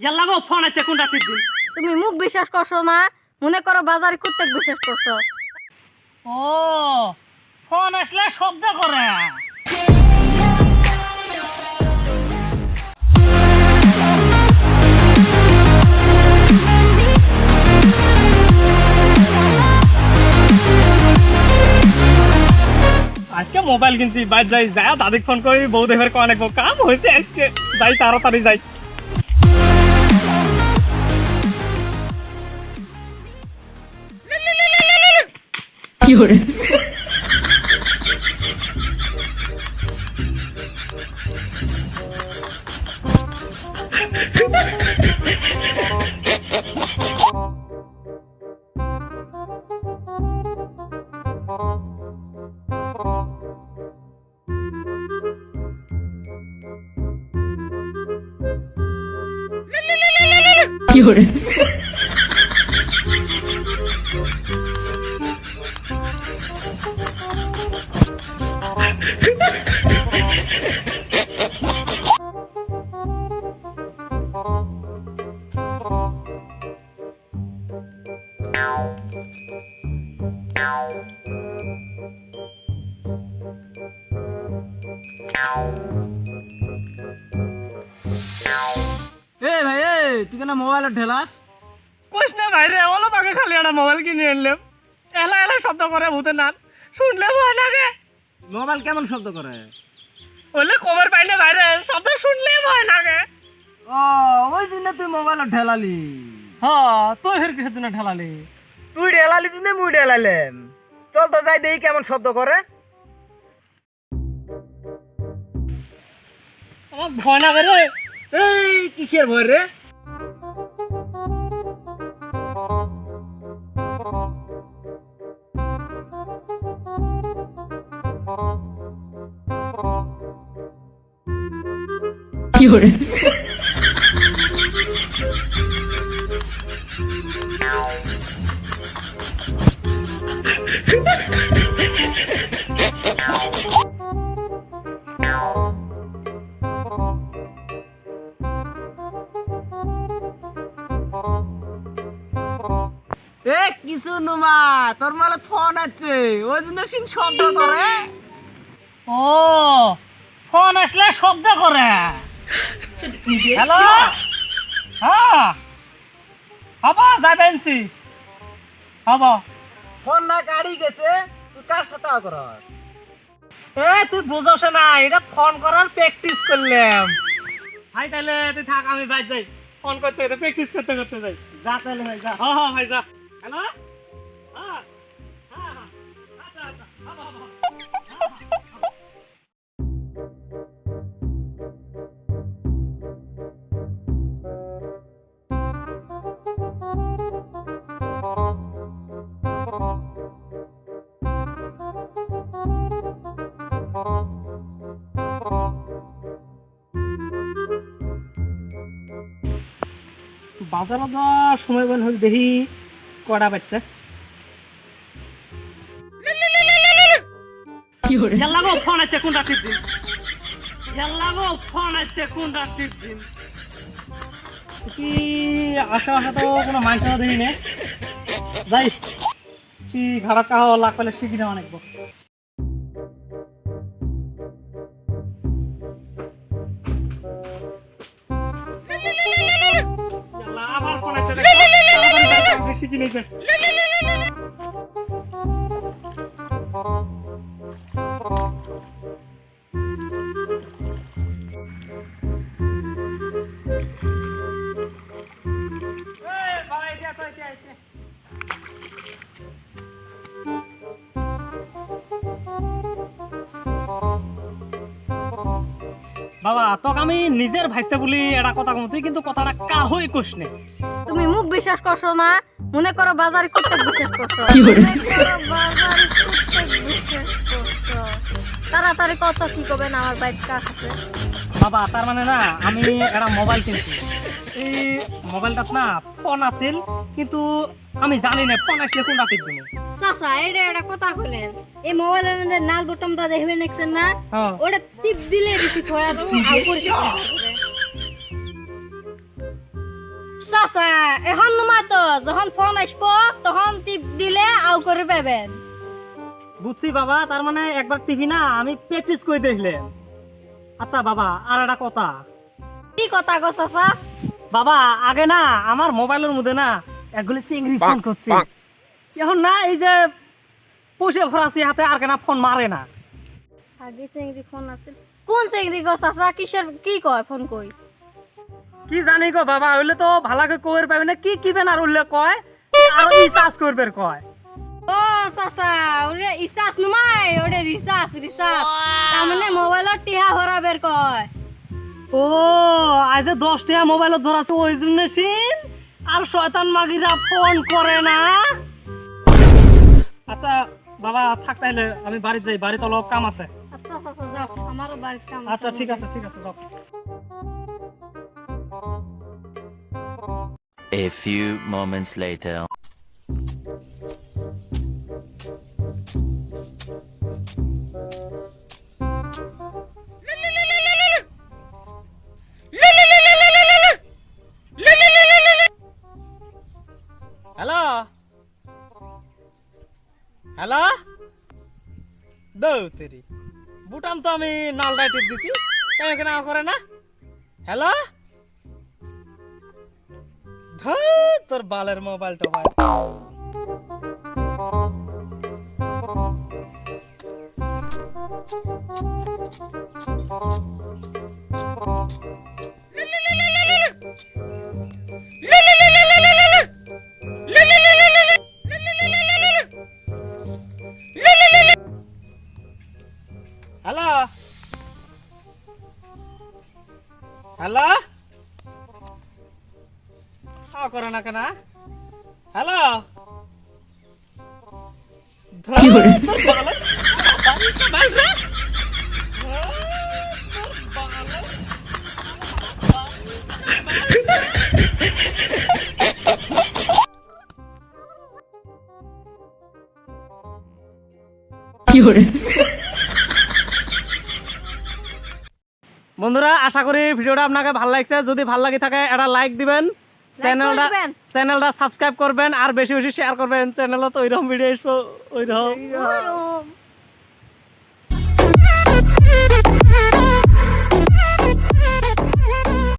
ইয়াল্লা গো ফোন আছে কোনটা টিপদিন। তুমি মুখ বিশ্বাস করছো না, মনে করো বাজারে কুত্তে বিশ্বাস করছো। ও ফোন আসলে শব্দ করে। আজকে মোবাইল কিনছি, বাইরে যাই যা দাদিক ফোন করি, বউ দেখে অনেক কাম হয়েছে আজকে, যাই তাড়াতাড়ি যাই। কি হরে কি হরে তুই কেন মোবাইল ঢেলাস? কোশ না ভাই রে, ওলো পাকে খালি একটা মোবাইল কিনে আনলাম, এলা এলা শব্দ করে ভূতের নাচ, শুনলে ভয় লাগে। মোবাইল কেমন শব্দ করে? বললে কবর পাইলে ভাইরে, শব্দ শুনলে ভয় লাগে। ও ওই জন্য তুই মোবাইল ঢেলালি? হ্যাঁ, তুই হের কিসের জন্য ঠেলালি? তুই ঢেলালি তুই মুই ঢেলাইলাম। চল তো যাই দেখি কেমন শব্দ করে। আমার ভয় লাগে রে। এই কিসের ভয় রে? কি হরে এ কিছু নুমা, তোর মালে ফোন আছে, ওই জন্য সিন শব্দ করে। ও ফোন আসলে শব্দ করে। হ্যালো, হ্যাঁ হব যাবেনছি, হব। ফোন না গাড়ি গেছে, তুই কার সাথে করস? এ তুই বুঝছ না, এটা ফোন করার প্র্যাকটিস করলাম। ভাই তাহলে তুই থাক, আমি বাইরে যাই, ফোন করতে করতে প্র্যাকটিস করতে করতে যাই। যা তাহলে ভাই যা। হ্যাঁ হ্যাঁ ভাই যা। হ্যালো, হ্যাঁ হ্যাঁ হ্যাঁ, আচ্ছা আচ্ছা, হব হব। বাজারে যা সময় বের হল, দেখি কটা বাচ্চা। কি হরে ইয়াল্লা গো ফোন আছে কোনটা টিপদিন। ইয়াল্লা গো ফোন আছে কোনটা টিপদিন। কি আশা আশা তো কোনো মানুষ দেখি নে, যাই কি ঘাড়া কাহ লাগ পেলে শিখি না অনেক। আবার ফোন আছে, শিখি নিয়েছে। বাবা তোকে আমি নিজের ভাইস্তে বলি এটা কথা কম, তুই কিন্তু কথাটা কাহই কোশ নে। তুমি মুখ বিশ্বাস করছো না, মনে করো বাজারে কুত্তে বিশ্বাস করছো। কি হরে? মনে করো বাজারে কুত্তে বিশ্বাস করছো। তাড়াতাড়ি কত কি করবেন, আমার বাইক কাজ আছে। বাবা তার মানে না, আমি একটা মোবাইল কিনছি, এই মোবাইলটা না ফোন আছিল, কিন্তু আমি জানি না ফোন আসলে কোনটা টিপব। চাচা এটা কথা বলেন, এই মোবাইলের মধ্যে লাল বটনটা দেখবেন দেখছেন না, হ্যাঁ। ওটা টিপ দিলে রিসিভ হয়ে যাবে। এখন নুমা তো যখন ফোন আসবো তখন টিপ দিলে আউ করে পাবেন। বুঝছি বাবা, তার মানে একবার টিভি না আমি প্র্যাকটিস করে দেখলাম। আচ্ছা বাবা, আর একটা কথা। কি কথা গো চাচা? বাবা আগে না আমার মোবাইলের মধ্যে না একগুলি চিংড়ি ফোন করছে, এখন না এই যে পয়সা ভরাছি হাতে আর কেনা ফোন মারে না। আগে চিংড়ি ফোন আছে, কোন চিংড়ি গো চাচা? কিসের কি কয় ফোন কই? কি জানি গো বাবা, হইলে তো ভালাকে কইর পাবে না, কি কিবেন আর উল্লে কয় আর রিচার্জ করবে কয়। ও চাচা, ওরে রিচার্জ নুমাই, ওরে রিচার্জ রিচার্জ, তার মানে মোবাইলত টিহা ভরাবের কয়। ও আজ 10 টাকা মোবাইলত ধরাছে ওই জন্য সিন আর শয়তান মাগিরা ফোন করে না। আচ্ছা বাবা থাক, তাইলে আমি বাড়ি যাই, বাড়িতে অল্প কাম আছে। আচ্ছা চাচা যাও, আমারও বাড়ির কাম আছে। আচ্ছা ঠিক আছে যাও। A few moments later. Hello hello, দৌতেরি বুটাম তো আমি নালটাই টিপ দিছি, কেন কেন করে না। হ্যালো, তোর বালের মোবাইল টোবাইল। হ্যালো হ্যালো, করে না কেনা। হ্যালো, কি করে? কি করে? বন্ধুরা আশা করি ভিডিওটা আপনাকে ভালো লাগছে, যদি ভালো লাগে থাকে একটা লাইক দিবেন, চ্যানেলটা সাবস্ক্রাইব করবেন আর বেশি বেশি শেয়ার করবেন। চ্যানেলে তো ওইরকম ভিডিও আসবো ওইরকম।